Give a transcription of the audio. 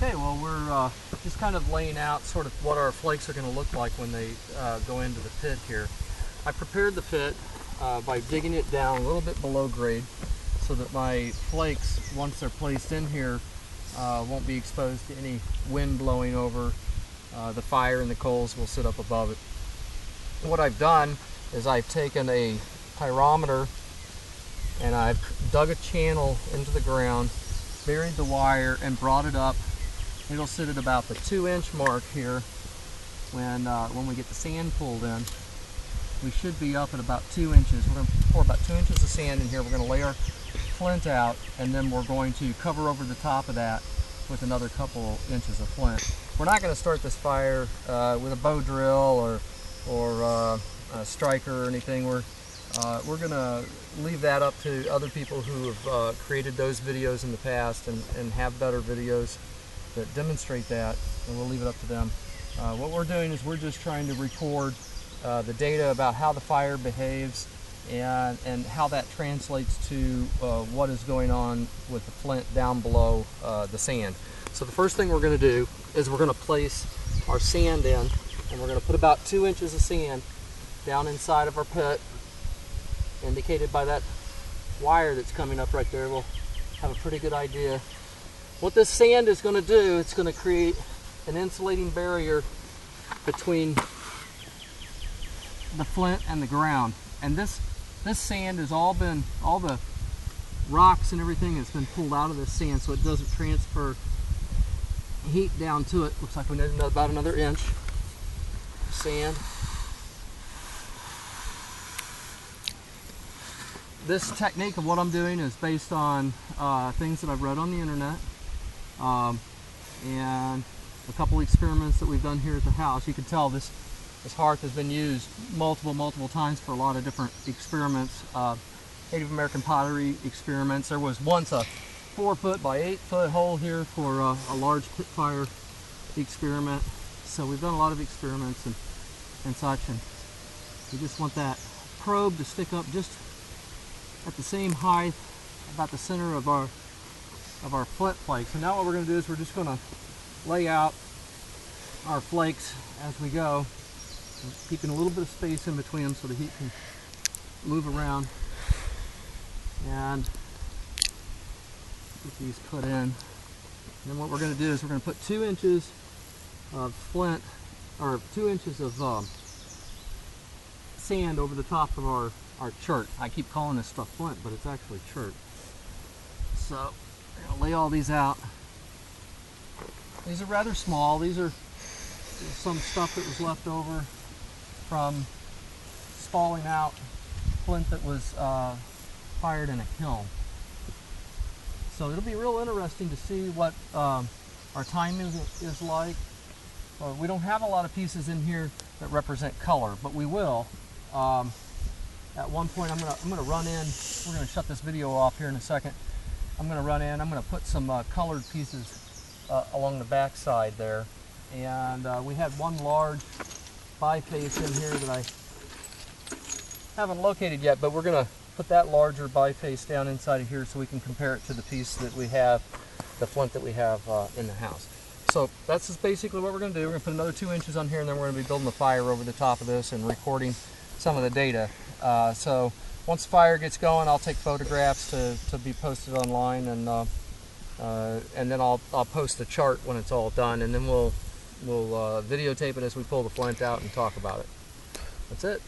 Okay, well we're just kind of laying out sort of what our flakes are going to look like when they go into the pit here. I prepared the pit by digging it down a little bit below grade so that my flakes, once they're placed in here, won't be exposed to any wind blowing over. The fire and the coals will sit up above it. And what I've done is I've taken a pyrometer and I've dug a channel into the ground, buried the wire, and brought it up. It'll sit at about the 2-inch mark here when we get the sand pulled in. We should be up at about 2 inches. We're going to pour about 2 inches of sand in here. We're going to lay our flint out, and then we're going to cover over the top of that with another couple inches of flint. We're not going to start this fire with a bow drill or a striker or anything. We're going to leave that up to other people who have created those videos in the past and have better videos that demonstrate that, and we'll leave it up to them. What we're doing is we're just trying to record the data about how the fire behaves and how that translates to what is going on with the flint down below the sand. So the first thing we're going to do is we're going to place our sand in, and we're going to put about 2 inches of sand down inside of our pit, indicated by that wire that's coming up right there. We'll have a pretty good idea. What this sand is going to do, it's going to create an insulating barrier between the flint and the ground. And this sand has all the rocks and everything has been pulled out of this sand so it doesn't transfer heat down to it. Looks like we need about another inch of sand. This technique of what I'm doing is based on things that I've read on the internet and a couple experiments that we've done here at the house. You can tell this hearth has been used multiple times for a lot of different experiments. Native American pottery experiments. There was once a 4-foot by 8-foot hole here for a large pit fire experiment. So we've done a lot of experiments and such, and we just want that probe to stick up just at the same height, about the center of our flint flakes. So now what we're going to do is we're just going to lay out our flakes as we go, keeping a little bit of space in between them so the heat can move around, and get these put in. And then what we're going to do is we're going to put 2 inches of flint, or 2 inches of sand over the top of our chert. I keep calling this stuff flint, but it's actually chert. So we're going to lay all these out. These are rather small. These are some stuff that was left over from spalling out flint that was fired in a kiln. So it'll be real interesting to see what our timing is like. We don't have a lot of pieces in here that represent color, but we will. At one point I'm gonna run in. We're gonna shut this video off here in a second. I'm gonna run in. I'm gonna put some colored pieces along the back side there, and we had one large biface in here that I haven't located yet, but we're gonna put that larger biface down inside of here so we can compare it to the piece that we have, the flint that we have in the house. So that's just basically what we're gonna do. We're gonna put another 2 inches on here, and then we're gonna be building the fire over the top of this and recording some of the data. So once the fire gets going, I'll take photographs to be posted online, and then I'll post the chart when it's all done, and then we'll videotape it as we pull the flint out and talk about it. That's it.